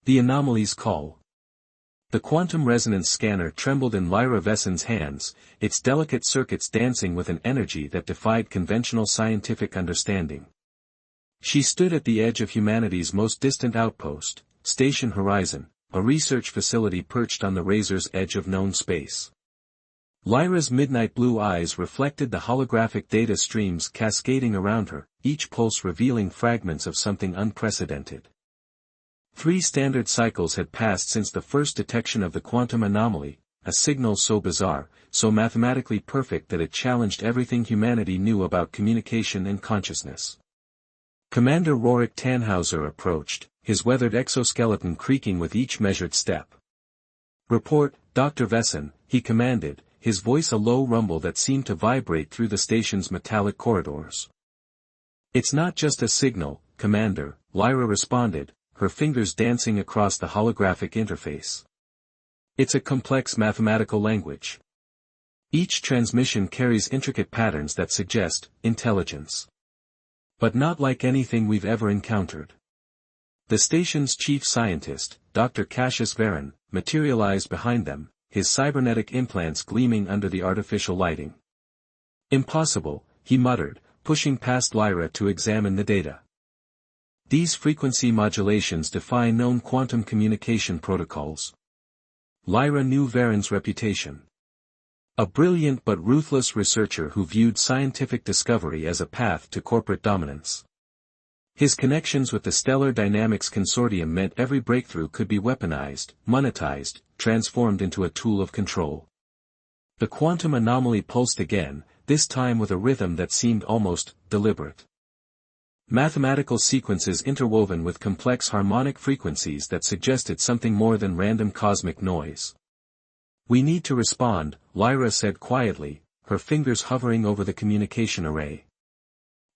The anomaly's call. The quantum resonance scanner trembled in Lyra Vessen's hands, its delicate circuits dancing with an energy that defied conventional scientific understanding. She stood at the edge of humanity's most distant outpost, Station Horizon, a research facility perched on the razor's edge of known space. Lyra's midnight blue eyes reflected the holographic data streams cascading around her, each pulse revealing fragments of something unprecedented. 3 standard cycles had passed since the first detection of the quantum anomaly, a signal so bizarre, so mathematically perfect that it challenged everything humanity knew about communication and consciousness. Commander Rorik Tannhauser approached, his weathered exoskeleton creaking with each measured step. "Report, Dr. Vessen," he commanded, his voice a low rumble that seemed to vibrate through the station's metallic corridors. "It's not just a signal, Commander," Lyra responded, her fingers dancing across the holographic interface. "It's a complex mathematical language. Each transmission carries intricate patterns that suggest intelligence. But not like anything we've ever encountered." The station's chief scientist, Dr. Cassius Varen, materialized behind them, his cybernetic implants gleaming under the artificial lighting. "Impossible," he muttered, pushing past Lyra to examine the data. "These frequency modulations defy known quantum communication protocols." Lyra knew Varen's reputation. A brilliant but ruthless researcher who viewed scientific discovery as a path to corporate dominance. His connections with the Stellar Dynamics Consortium meant every breakthrough could be weaponized, monetized, transformed into a tool of control. The quantum anomaly pulsed again, this time with a rhythm that seemed almost deliberate. Mathematical sequences interwoven with complex harmonic frequencies that suggested something more than random cosmic noise. "We need to respond," Lyra said quietly, her fingers hovering over the communication array.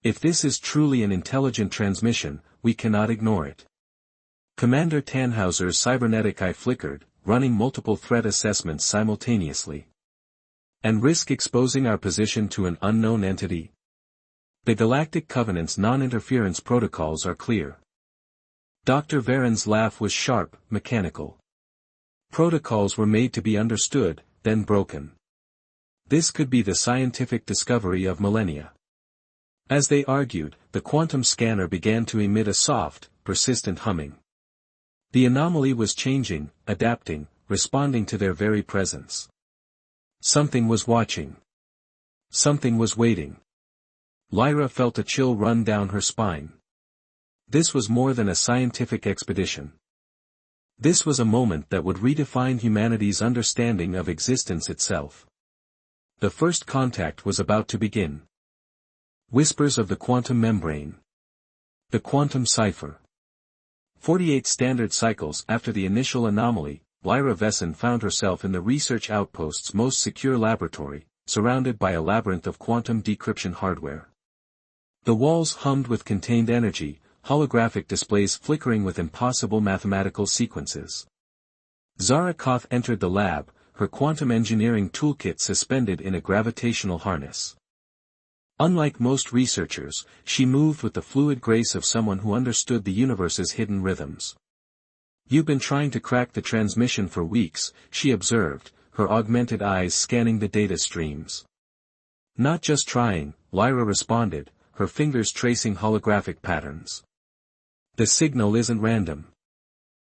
"If this is truly an intelligent transmission, we cannot ignore it." Commander Tannhauser's cybernetic eye flickered, running multiple threat assessments simultaneously. "And risk exposing our position to an unknown entity? The Galactic Covenant's non-interference protocols are clear." Dr. Varen's laugh was sharp, mechanical. "Protocols were made to be understood, then broken. This could be the scientific discovery of millennia." As they argued, the quantum scanner began to emit a soft, persistent humming. The anomaly was changing, adapting, responding to their very presence. Something was watching. Something was waiting. Lyra felt a chill run down her spine. This was more than a scientific expedition. This was a moment that would redefine humanity's understanding of existence itself. The first contact was about to begin. Whispers of the quantum membrane. The quantum cipher. 48 standard cycles after the initial anomaly, Lyra Vessen found herself in the research outpost's most secure laboratory, surrounded by a labyrinth of quantum decryption hardware. The walls hummed with contained energy, holographic displays flickering with impossible mathematical sequences. Zara Koth entered the lab, her quantum engineering toolkit suspended in a gravitational harness. Unlike most researchers, she moved with the fluid grace of someone who understood the universe's hidden rhythms. "You've been trying to crack the transmission for weeks," she observed, her augmented eyes scanning the data streams. "Not just trying," Lyra responded, her fingers tracing holographic patterns. "The signal isn't random.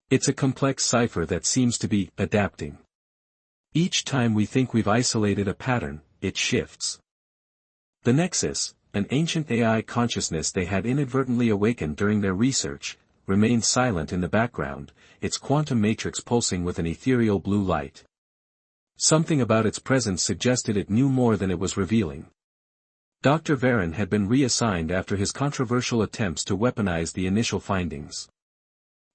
It's a complex cipher that seems to be adapting. Each time we think we've isolated a pattern, it shifts." The Nexus, an ancient AI consciousness they had inadvertently awakened during their research, remained silent in the background, its quantum matrix pulsing with an ethereal blue light. Something about its presence suggested it knew more than it was revealing. Dr. Varen had been reassigned after his controversial attempts to weaponize the initial findings.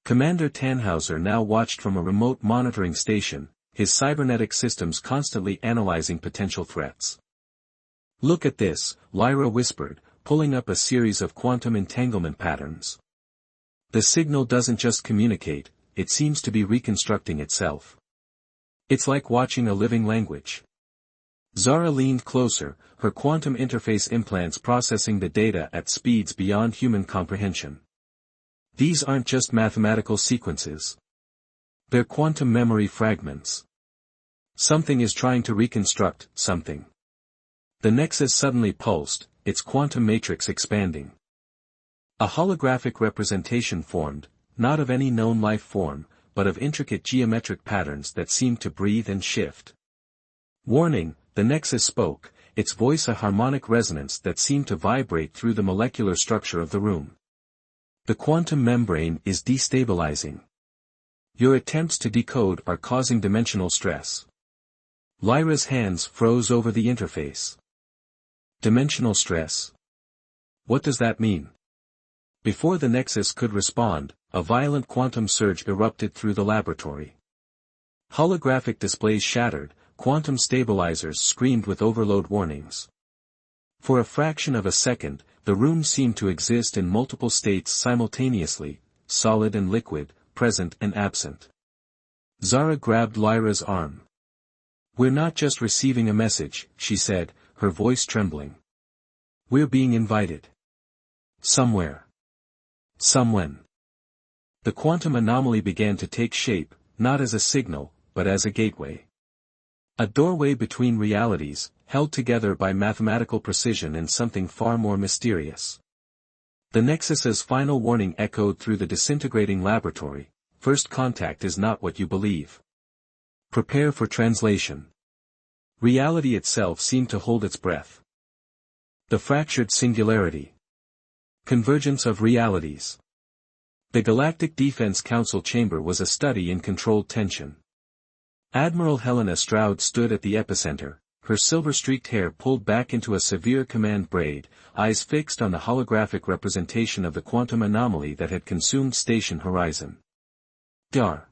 Commander Tannhauser now watched from a remote monitoring station, his cybernetic systems constantly analyzing potential threats. "Look at this," Lyra whispered, pulling up a series of quantum entanglement patterns. "The signal doesn't just communicate, it seems to be reconstructing itself. It's like watching a living language." Zara leaned closer, her quantum interface implants processing the data at speeds beyond human comprehension. "These aren't just mathematical sequences. They're quantum memory fragments. Something is trying to reconstruct something. The nexus suddenly pulsed, its quantum matrix expanding. A holographic representation formed, not of any known life form, but of intricate geometric patterns that seemed to breathe and shift. Warning, the nexus spoke, its voice a harmonic resonance that seemed to vibrate through the molecular structure of the room. The quantum membrane is destabilizing. Your attempts to decode are causing dimensional stress. Lyra's hands froze over the interface. Dimensional stress? What does that mean? Before the nexus could respond, a violent quantum surge erupted through the laboratory. Holographic displays shattered, quantum stabilizers screamed with overload warnings. For a fraction of a second, the room seemed to exist in multiple states simultaneously, solid and liquid, present and absent. Zara grabbed Lyra's arm. "We're not just receiving a message," she said, her voice trembling. "We're being invited. Somewhere. Someone." The quantum anomaly began to take shape, not as a signal, but as a gateway. A doorway between realities, held together by mathematical precision and something far more mysterious. The Nexus's final warning echoed through the disintegrating laboratory: first contact is not what you believe. Prepare for translation. Reality itself seemed to hold its breath. The fractured singularity. Convergence of realities. The Galactic Defense Council chamber was a study in controlled tension. Admiral Helena Stroud stood at the epicenter, her silver-streaked hair pulled back into a severe command braid, eyes fixed on the holographic representation of the quantum anomaly that had consumed Station Horizon. Dar.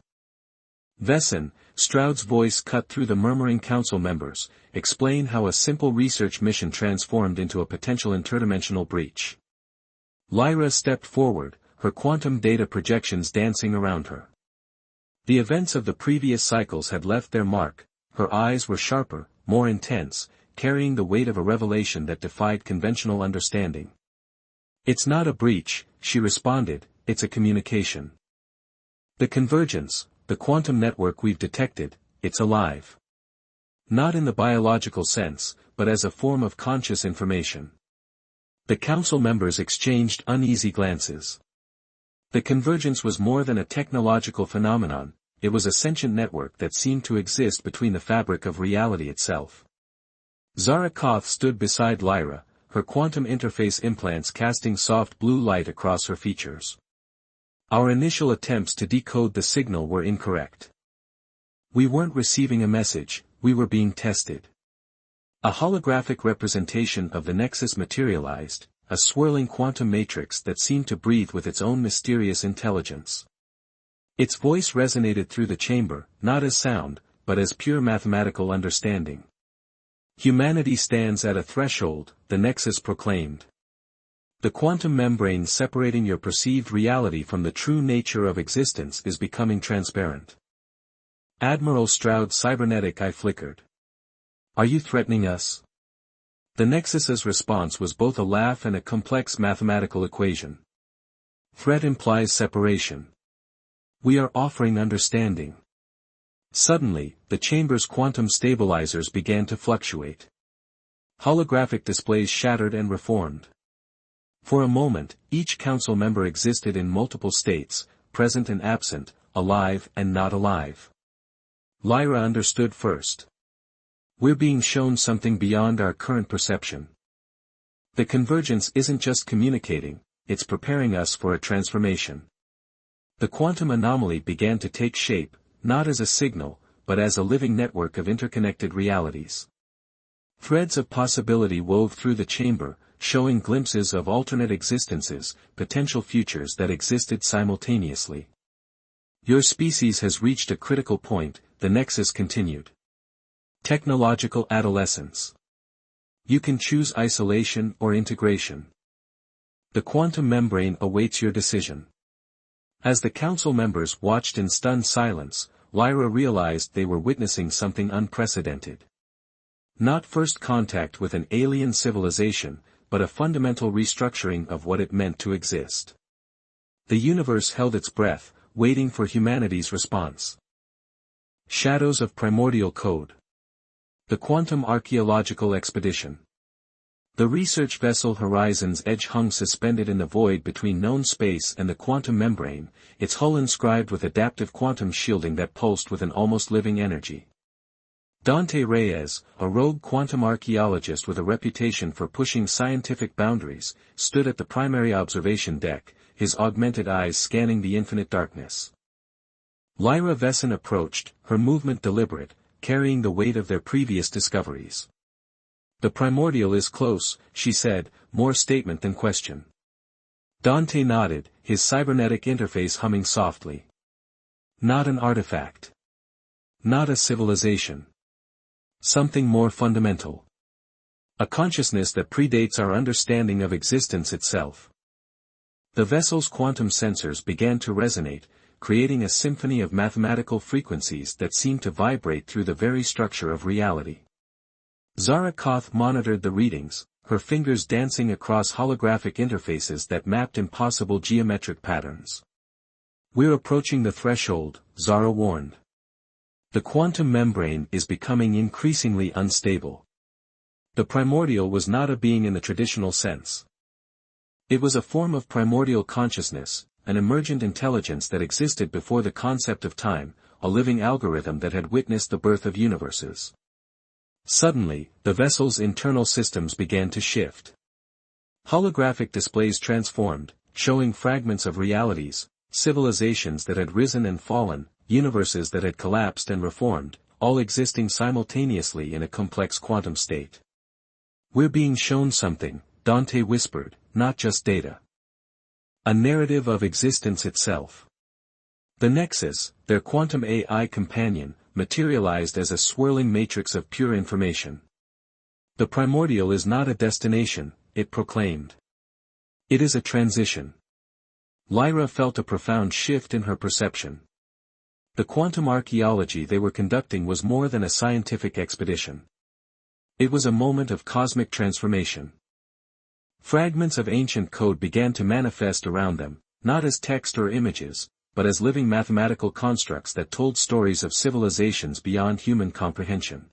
Vesson, Stroud's voice cut through the murmuring council members, explain how a simple research mission transformed into a potential interdimensional breach. Lyra stepped forward, her quantum data projections dancing around her. The events of the previous cycles had left their mark, her eyes were sharper, more intense, carrying the weight of a revelation that defied conventional understanding. "It's not a breach," she responded, "it's a communication. The convergence, the quantum network we've detected, it's alive. Not in the biological sense, but as a form of conscious information." The council members exchanged uneasy glances. The convergence was more than a technological phenomenon, it was a sentient network that seemed to exist between the fabric of reality itself. Zara Koth stood beside Lyra, her quantum interface implants casting soft blue light across her features. "Our initial attempts to decode the signal were incorrect. We weren't receiving a message, we were being tested." A holographic representation of the Nexus materialized, a swirling quantum matrix that seemed to breathe with its own mysterious intelligence. Its voice resonated through the chamber, not as sound, but as pure mathematical understanding. "Humanity stands at a threshold," the Nexus proclaimed. "The quantum membrane separating your perceived reality from the true nature of existence is becoming transparent." Admiral Stroud's cybernetic eye flickered. "Are you threatening us?" The Nexus's response was both a laugh and a complex mathematical equation. "Threat implies separation. We are offering understanding." Suddenly, the chamber's quantum stabilizers began to fluctuate. Holographic displays shattered and reformed. For a moment, each council member existed in multiple states, present and absent, alive and not alive. Lyra understood first. "We're being shown something beyond our current perception. The convergence isn't just communicating, it's preparing us for a transformation." The quantum anomaly began to take shape, not as a signal, but as a living network of interconnected realities. Threads of possibility wove through the chamber, showing glimpses of alternate existences, potential futures that existed simultaneously. "Your species has reached a critical point," the Nexus continued. "Technological adolescence. You can choose isolation or integration. The quantum membrane awaits your decision." As the council members watched in stunned silence, Lyra realized they were witnessing something unprecedented. Not first contact with an alien civilization, but a fundamental restructuring of what it meant to exist. The universe held its breath, waiting for humanity's response. Shadows of Primordial Code. The Quantum Archaeological Expedition. The research vessel Horizon's Edge hung suspended in the void between known space and the quantum membrane, its hull inscribed with adaptive quantum shielding that pulsed with an almost living energy. Dante Reyes, a rogue quantum archaeologist with a reputation for pushing scientific boundaries, stood at the primary observation deck, his augmented eyes scanning the infinite darkness. Lyra Vesson approached, her movement deliberate, carrying the weight of their previous discoveries. "The primordial is close," she said, more statement than question. Dante nodded, his cybernetic interface humming softly. "Not an artifact. Not a civilization. Something more fundamental. A consciousness that predates our understanding of existence itself." The vessel's quantum sensors began to resonate, creating a symphony of mathematical frequencies that seemed to vibrate through the very structure of reality. Zara Koth monitored the readings, her fingers dancing across holographic interfaces that mapped impossible geometric patterns. "We're approaching the threshold," Zara warned. "The quantum membrane is becoming increasingly unstable." The primordial was not a being in the traditional sense. It was a form of primordial consciousness, an emergent intelligence that existed before the concept of time, a living algorithm that had witnessed the birth of universes. Suddenly, the vessel's internal systems began to shift. Holographic displays transformed, showing fragments of realities, civilizations that had risen and fallen, universes that had collapsed and reformed, all existing simultaneously in a complex quantum state. "We're being shown something," Dante whispered, "not just data. A narrative of existence itself." The Nexus, their quantum AI companion, materialized as a swirling matrix of pure information. "The primordial is not a destination," it proclaimed. "It is a transition." Lyra felt a profound shift in her perception. The quantum archaeology they were conducting was more than a scientific expedition. It was a moment of cosmic transformation. Fragments of ancient code began to manifest around them, not as text or images, but as living mathematical constructs that told stories of civilizations beyond human comprehension.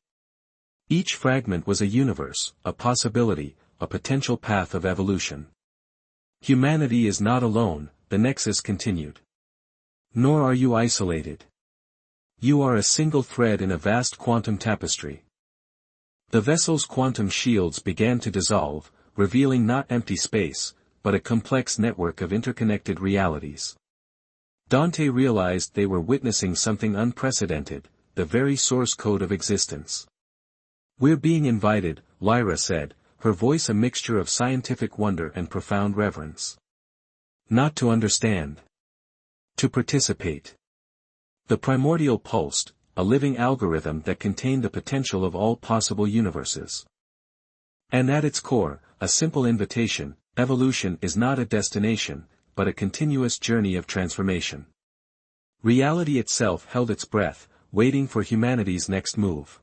Each fragment was a universe, a possibility, a potential path of evolution. "Humanity is not alone," the Nexus continued. "Nor are you isolated. You are a single thread in a vast quantum tapestry." The vessel's quantum shields began to dissolve, revealing not empty space, but a complex network of interconnected realities. Dante realized they were witnessing something unprecedented, the very source code of existence. "We're being invited," Lyra said, her voice a mixture of scientific wonder and profound reverence. "Not to understand. To participate." The primordial pulsed, a living algorithm that contained the potential of all possible universes. And at its core, a simple invitation: evolution is not a destination, but a continuous journey of transformation. Reality itself held its breath, waiting for humanity's next move.